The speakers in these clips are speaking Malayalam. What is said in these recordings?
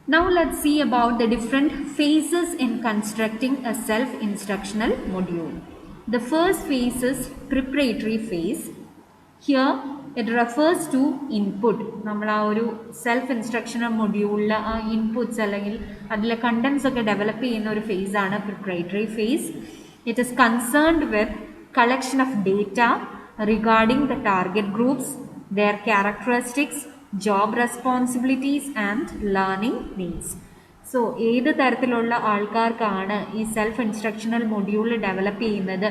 Now let's see about the different phases in constructing a self-instructional module. The first phase is preparatory phase. Here it refers to input. നമ്മൾ ആ ഒരു സെൽഫ് ഇൻസ്ട്രക്ഷണൽ മൊഡ്യൂളിൽ ആ ഇൻപുട്സ് അല്ലെങ്കിൽ അതിലെ കണ്ടൻസ് ഒക്കെ ഡെവലപ്പ് ചെയ്യുന്ന ഒരു ഫേസ് ആണ് preparatory phase. It is concerned with collection of data regarding the target groups, their characteristics, job responsibilities and learning needs. So ഏത് തരത്തിലുള്ള ആൾക്കാർക്കാണ് ഈ സെൽഫ് ഇൻസ്ട്രക്ഷണൽ മൊഡ്യൂൾ ഡെവലപ്പ് ചെയ്യുന്നത്,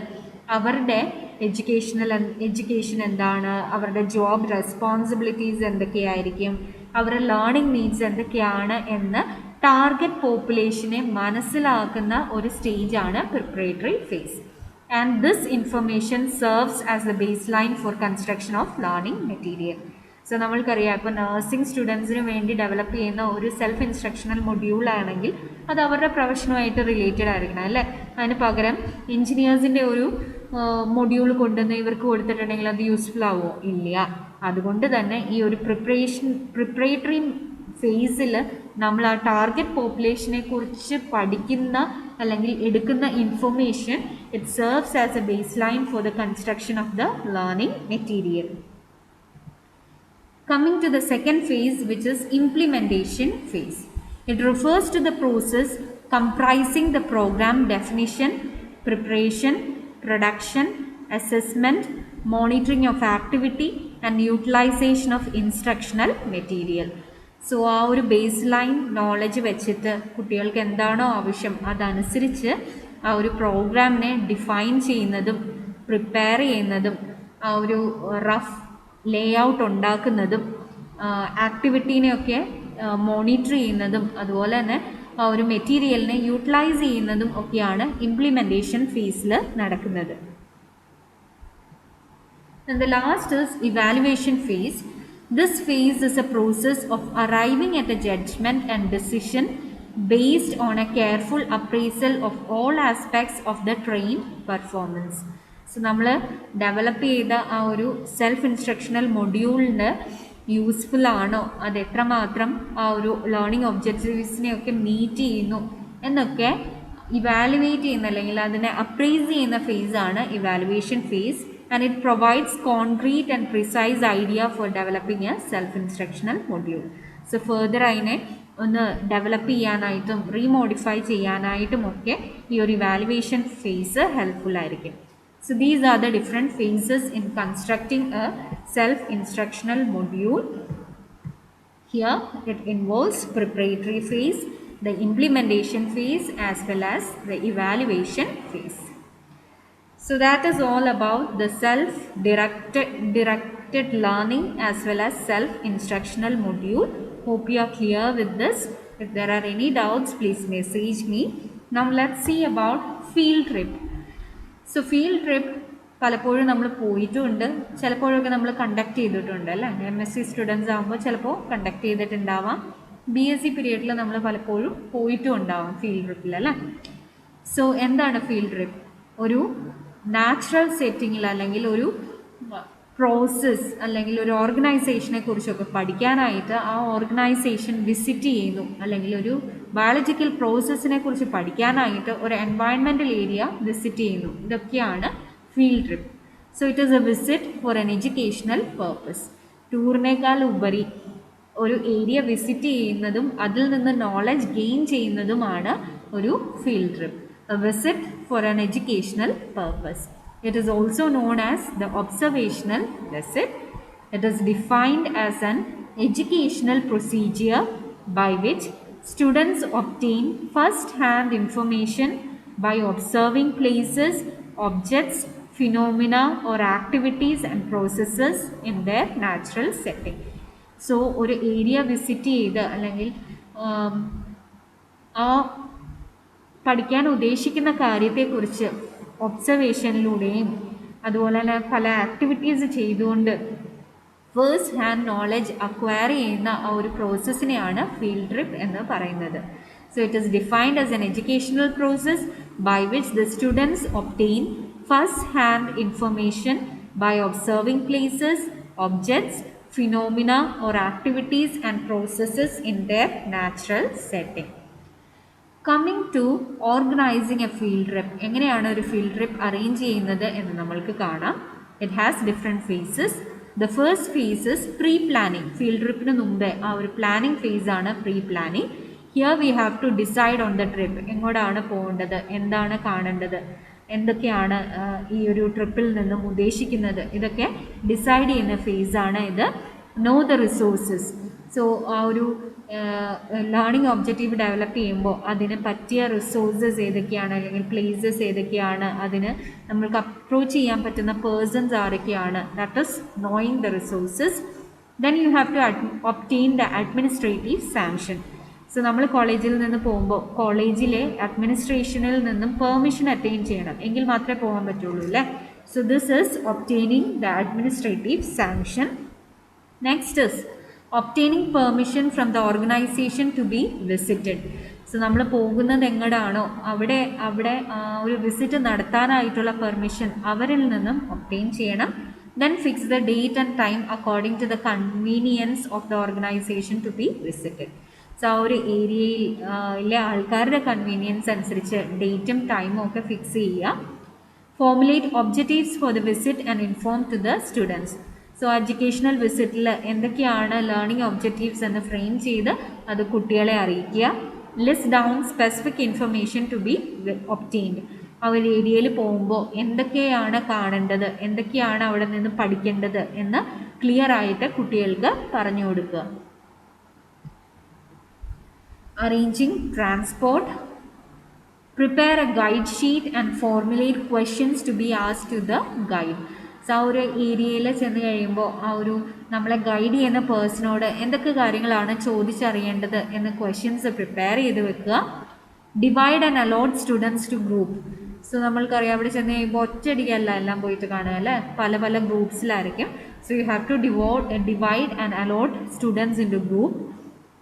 അവരുടെ എഡ്യൂക്കേഷൻ എന്താണ്, അവരുടെ ജോബ് റെസ്പോൺസിബിലിറ്റീസ് എന്തൊക്കെയായിരിക്കും, അവരുടെ ലേണിംഗ് നീഡ്സ് എന്തൊക്കെയാണ് എന്ന് ടാർഗറ്റ് പോപ്പുലേഷനെ മനസ്സിലാക്കുന്ന ഒരു സ്റ്റേജാണ് preparatory phase. And this information serves as the baseline for construction of learning material. So നമ്മൾക്കറിയാം, ഇപ്പോൾ നഴ്സിംഗ് സ്റ്റുഡൻസിന് വേണ്ടി ഡെവലപ്പ് ചെയ്യുന്ന ഒരു സെൽഫ് ഇൻസ്ട്രക്ഷണൽ മൊഡ്യൂൾ ആണെങ്കിൽ അത് അവരുടെ പ്രൊഫഷനുമായിട്ട് റിലേറ്റഡ് ആയിരിക്കണം അല്ലേ. അതിന് പകരം എഞ്ചിനീയേഴ്സിൻ്റെ ഒരു മൊഡ്യൂൾ കൊണ്ടുവന്ന് ഇവർക്ക് കൊടുത്തിട്ടുണ്ടെങ്കിൽ അത് യൂസ്ഫുൾ ആവുമോ? ഇല്ല. അതുകൊണ്ട് തന്നെ ഈ ഒരു പ്രിപ്പറേറ്ററി ഫേസിൽ നമ്മൾ ആ ടാർഗറ്റ് പോപ്പുലേഷനെ കുറിച്ച് പഠിക്കുന്ന അല്ലെങ്കിൽ എടുക്കുന്ന information it serves as A base line for the construction of the learning material. Coming to the second phase, which is implementation phase. It refers to the process comprising the program definition, preparation, production, assessment, monitoring of activity and utilization of instructional material. So ആ ഒരു ബേസ് ലൈൻ നോളജ് വെച്ചിട്ട് കുട്ടികൾക്ക് എന്താണോ ആവശ്യം അതനുസരിച്ച് ആ ഒരു പ്രോഗ്രാമിനെ ഡിഫൈൻ ചെയ്യുന്നതും പ്രിപ്പയർ ചെയ്യുന്നതും ആ ഒരു റഫ് ലേ ഔട്ട് ഉണ്ടാക്കുന്നതും ആക്ടിവിറ്റീനെയൊക്കെ മോണിറ്റർ ചെയ്യുന്നതും അതുപോലെ തന്നെ ആ ഒരു മെറ്റീരിയലിനെ യൂട്ടിലൈസ് ചെയ്യുന്നതും ഒക്കെയാണ് ഇംപ്ലിമെൻറ്റേഷൻ ഫേസിൽ നടക്കുന്നത്. And the last is evaluation phase. This phase is a process of arriving at a judgment and decision based on a careful appraisal of all aspects of the trained performance. So നമ്മൾ ഡെവലപ്പ് ചെയ്ത ആ ഒരു സെൽഫ് ഇൻസ്ട്രക്ഷണൽ മൊഡ്യൂളിന് യൂസ്ഫുൾ ആണോ, അത് എത്രമാത്രം ആ ഒരു ലേണിംഗ് ഒബ്ജക്റ്റീവ്സിനെയൊക്കെ മീറ്റ് ചെയ്യുന്നു എന്നൊക്കെ ഇവാലുവേറ്റ് ചെയ്യുന്ന അല്ലെങ്കിൽ അതിനെ അപ്രൈസ് ചെയ്യുന്ന ഫേസാണ് evaluation phase. And it provides concrete and precise idea for developing a self-instructional module. So further അതിനെ ഒന്ന് ഡെവലപ്പ് ചെയ്യാനായിട്ടും റീമോഡിഫൈ ചെയ്യാനായിട്ടും ഒക്കെ ഈ ഒരു ഇവാലുവേഷൻ ഫേസ് ഹെൽപ്ഫുൾ ആയിരിക്കും. So these are the different phases in constructing a self-instructional module. Here it involves preparatory phase, the implementation phase as well as the evaluation phase. So that is all about the self-directed learning as well as self-instructional module. Hope you are clear with this. If there are any doubts, please message me. Now let's see about field trip. So field trip പലപ്പോഴും നമ്മൾ പോയിട്ടുണ്ട്, ചിലപ്പോഴൊക്കെ നമ്മൾ കണ്ടക്ട് ചെയ്തിട്ടുണ്ട് അല്ലേ. MSc സ്റ്റുഡൻസ് ആകുമ്പോൾ ചിലപ്പോൾ കണ്ടക്ട് ചെയ്തിട്ടുണ്ടാവാം. BSc പീരീഡിൽ നമ്മൾ പലപ്പോഴും പോയിട്ടും ഉണ്ടാവാം ഫീൽഡ് ട്രിപ്പിൽ അല്ലേ. സോ എന്താണ് ഫീൽഡ് ട്രിപ്പ്? ഒരു നാച്ചുറൽ സെറ്റിങ്ങിൽ അല്ലെങ്കിൽ ഒരു പ്രോസസ്സ് അല്ലെങ്കിൽ ഒരു ഓർഗനൈസേഷനെ കുറിച്ചൊക്കെ പഠിക്കാനായിട്ട് ആ ഓർഗനൈസേഷൻ വിസിറ്റ് ചെയ്യുന്നു, അല്ലെങ്കിൽ ഒരു ബയോളജിക്കൽ പ്രോസസ്സിനെ കുറിച്ച് പഠിക്കാനായിട്ട് ഒരു എൻവയൺമെൻറ്റൽ ഏരിയ വിസിറ്റ് ചെയ്യുന്നു. ഇതൊക്കെയാണ് field trip. So it is a visit for an educational purpose. ടൂറിനേക്കാൾ ഉപരി ഒരു ഏരിയ വിസിറ്റ് ചെയ്യുന്നതും അതിൽ നിന്ന് നോളജ് ഗെയിൻ ചെയ്യുന്നതുമാണ് ഒരു field trip. A visit for an educational purpose. It is also known as the observational visit. It is defined as an educational procedure by which students obtain first-hand information by observing places, objects, phenomena or activities and processes in their natural setting. So ഒരു ഏരിയ വിസിറ്റ് ചെയ്ത് അല്ലെങ്കിൽ ആ പഠിക്കാൻ ഉദ്ദേശിക്കുന്ന കാര്യത്തെക്കുറിച്ച് ഒബ്സർവേഷനിലൂടെയും അതുപോലെ തന്നെ പല ആക്ടിവിറ്റീസ് ചെയ്തുകൊണ്ട് ഫേസ്റ്റ് ഹാൻഡ് നോളജ് അക്വയർ ചെയ്യുന്ന ആ ഒരു പ്രോസസ്സിനെയാണ് ഫീൽഡ് ട്രിപ്പ് എന്ന് പറയുന്നത്. So it is defined as an educational process by which the students obtain first hand information by observing places, objects, phenomena or activities and processes in their natural setting. Coming to organising a field trip, എങ്ങനെയാണ് ഒരു ഫീൽഡ് ട്രിപ്പ് അറേഞ്ച് ചെയ്യുന്നത് എന്ന് നമ്മൾക്ക് കാണാം. It has different phases. The first phases pre planning. Field ട്രിപ്പിന് മുമ്പേ ആ ഒരു പ്ലാനിങ് ഫേസാണ് pre planning. Here we have to decide on the trip, എങ്ങോട്ടാണ് പോകേണ്ടത്, എന്താണ് കാണേണ്ടത്, എന്തൊക്കെയാണ് ഈ ഒരു ട്രിപ്പിൽ നിന്നും ഉദ്ദേശിക്കുന്നത്, ഇതൊക്കെ ഡിസൈഡ് ചെയ്യുന്ന ഫേസാണ് ഇത്. Know the resources. സോ ആ ഒരു ലേണിംഗ് ഒബ്ജക്റ്റീവ് ഡെവലപ്പ് ചെയ്യുമ്പോൾ അതിന് പറ്റിയ റിസോഴ്സസ് ഏതൊക്കെയാണ്, അല്ലെങ്കിൽ പ്ലേസസ് ഏതൊക്കെയാണ്, അതിന് നമ്മൾക്ക് അപ്രോച്ച് ചെയ്യാൻ പറ്റുന്ന പേഴ്സൺസ് ആരൊക്കെയാണ്, that is knowing the resources. Then you have to obtain the administrative sanction. So നമ്മൾ കോളേജിൽ നിന്ന് പോകുമ്പോൾ കോളേജിലെ അഡ്മിനിസ്ട്രേഷനിൽ നിന്നും പെർമിഷൻ അറ്റൈൻ ചെയ്യണം, എങ്കിൽ മാത്രമേ പോകാൻ പറ്റുള്ളൂ അല്ലേ. So this is obtaining the administrative sanction. Next is obtaining permission from the organisation to be visited. So നമ്മൾ പോകുന്നത് എങ്ങോട്ടാണോ അവിടെ ഒരു വിസിറ്റ് നടത്താനായിട്ടുള്ള പെർമിഷൻ അവരിൽ നിന്നും ഒബ്റ്റെയിൻ ചെയ്യണം. Then fix the date and time according to the convenience of the organisation to be visited. So ആ ഒരു ഏരിയയിലെ ആൾക്കാരുടെ കൺവീനിയൻസ് അനുസരിച്ച് ഡേറ്റും ടൈമും ഒക്കെ ഫിക്സ് ചെയ്യുക. Formulate objectives for the visit and inform to the students. So educational വിസിറ്റിൽ എന്തൊക്കെയാണ് ലേണിംഗ് ഒബ്ജക്റ്റീവ്സ് എന്ന് ഫ്രെയിം ചെയ്ത് അത് കുട്ടികളെ അറിയിക്കുക. List down specific information to be obtained. ആ ഒരു ഏരിയയിൽ പോകുമ്പോൾ എന്തൊക്കെയാണ് കാണേണ്ടത്, എന്തൊക്കെയാണ് അവിടെ നിന്ന് പഠിക്കേണ്ടത് എന്ന് ക്ലിയർ ആയിട്ട് കുട്ടികൾക്ക് പറഞ്ഞു കൊടുക്കുക. Arranging transport. Prepare a guide sheet and formulate questions to be asked to the guide. So ആ ഒരു ഏരിയയിൽ ചെന്ന് കഴിയുമ്പോൾ ആ ഒരു നമ്മളെ ഗൈഡ് ചെയ്യുന്ന പേഴ്സണോട് എന്തൊക്കെ കാര്യങ്ങളാണ് ചോദിച്ചറിയേണ്ടത് എന്ന് ക്വസ്റ്റ്യൻസ് പ്രിപ്പയർ ചെയ്ത് വെക്കുക. Divide and allot students to group. So നമ്മൾക്കറിയാം അവിടെ ചെന്ന് കഴിയുമ്പോൾ ഒറ്റയടിക്കല്ല എല്ലാം പോയിട്ട് കാണുക അല്ലേ, പല പല ഗ്രൂപ്പ്സിലായിരിക്കും. So you have to divide and allot students into group.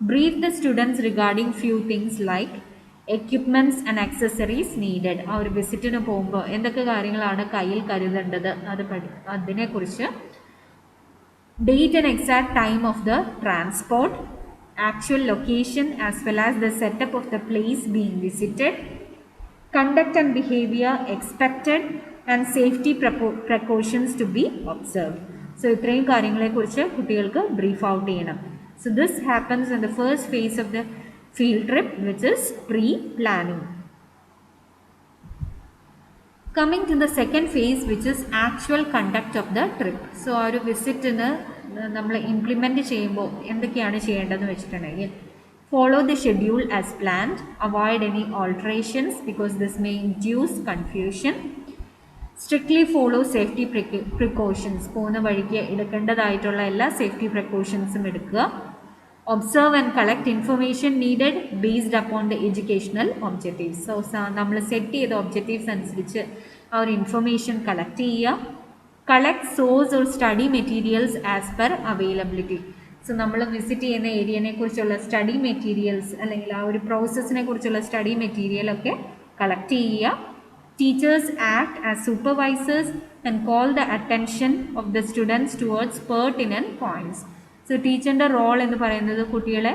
Brief the students regarding few things like equipments and accessories needed. ആ ഒരു വിസിറ്റിന് പോകുമ്പോൾ എന്തൊക്കെ കാര്യങ്ങളാണ് കയ്യിൽ കരുതേണ്ടത് അതിനെക്കുറിച്ച്. Date and exact time of the transport, actual location as well as the setup of the place being visited, conduct and behaviour expected and safety precautions to be observe. So ഇത്രയും കാര്യങ്ങളെക്കുറിച്ച് കുട്ടികൾക്ക് ബ്രീഫ് ഔട്ട് ചെയ്യണം. So this happens in the first phase of the field trip, which is pre-planning. Coming to the second phase, which is actual conduct of the trip. So ആ ഒരു വിസിറ്റിന് നമ്മൾ ഇംപ്ലിമെൻറ്റ് ചെയ്യുമ്പോൾ എന്തൊക്കെയാണ് ചെയ്യേണ്ടതെന്ന് വെച്ചിട്ടുണ്ടെങ്കിൽ, follow the schedule as planned, avoid any alterations because this may induce confusion, strictly follow safety precautions. പോകുന്ന വഴിക്ക് എടുക്കേണ്ടതായിട്ടുള്ള എല്ലാ സേഫ്റ്റി പ്രിക്കോഷൻസും എടുക്കുക. Observe and collect information needed based upon the educational objectives. So നമ്മൾ സെറ്റ് ചെയ്ത ഒബ്ജക്റ്റീവ്സ് അനുസരിച്ച് ആ ഒരു ഇൻഫർമേഷൻ കളക്ട് ചെയ്യുക. Collect source or study materials as per availability. So നമ്മൾ വിസിറ്റ് ചെയ്യുന്ന ഏരിയനെ കുറിച്ചുള്ള സ്റ്റഡി മെറ്റീരിയൽസ് അല്ലെങ്കിൽ ആ ഒരു പ്രോസസ്സിനെ കുറിച്ചുള്ള സ്റ്റഡി മെറ്റീരിയലൊക്കെ കളക്ട് ചെയ്യുക. Teachers act as supervisors and call the attention of the students towards pertinent points. So ടീച്ചറിൻ്റെ റോൾ എന്ന് പറയുന്നത് കുട്ടികളെ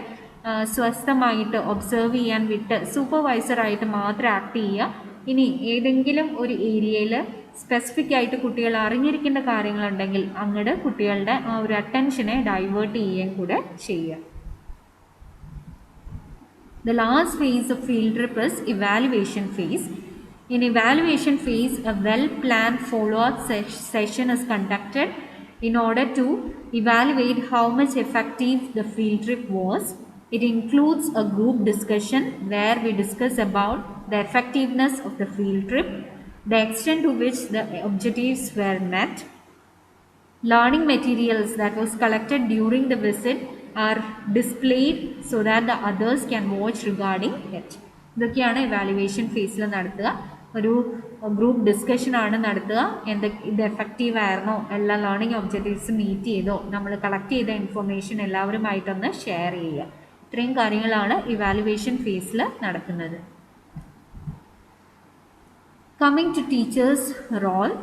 സ്വസ്ഥമായിട്ട് ഒബ്സർവ് ചെയ്യാൻ വിട്ട് സൂപ്പർവൈസറായിട്ട് മാത്രം ആക്ട് ചെയ്യുക. ഇനി ഏതെങ്കിലും ഒരു ഏരിയയിൽ സ്പെസിഫിക് ആയിട്ട് കുട്ടികൾ അറിഞ്ഞിരിക്കേണ്ട കാര്യങ്ങളുണ്ടെങ്കിൽ അങ്ങോട്ട് കുട്ടികളുടെ ആ ഒരു അറ്റൻഷനെ ഡൈവേർട്ട് ചെയ്യുകയും കൂടെ ചെയ്യുക. The last phase of field trip is evaluation phase. In evaluation phase, a well-planned follow-up session is conducted in order to evaluate how much effective the field trip was. It includes a group discussion where we discuss about the effectiveness of the field trip, the extent to which the objectives were met. Learning materials that was collected during the visit are displayed so that the others can watch regarding it. ഇതൊക്കെയാണ് ഇവാലുവേഷൻ ഫേസിൽ നടത്തുക. ഒരു ഗ്രൂപ്പ് ഡിസ്കഷനാണ് നടത്തുക. ഇത് എഫക്റ്റീവ് ആയിരുന്നോ, എല്ലാ ലേണിംഗ് ഒബ്ജക്റ്റീവ്സ് മീറ്റ് ചെയ്തോ, നമ്മൾ കളക്ട് ചെയ്ത ഇൻഫർമേഷൻ എല്ലാവരുമായിട്ടൊന്ന് ഷെയർ ചെയ്യുക. ഇത്രയും കാര്യങ്ങളാണ് ഇവാലുവേഷൻ ഫേസിൽ നടക്കുന്നത്. Coming to teachers' role.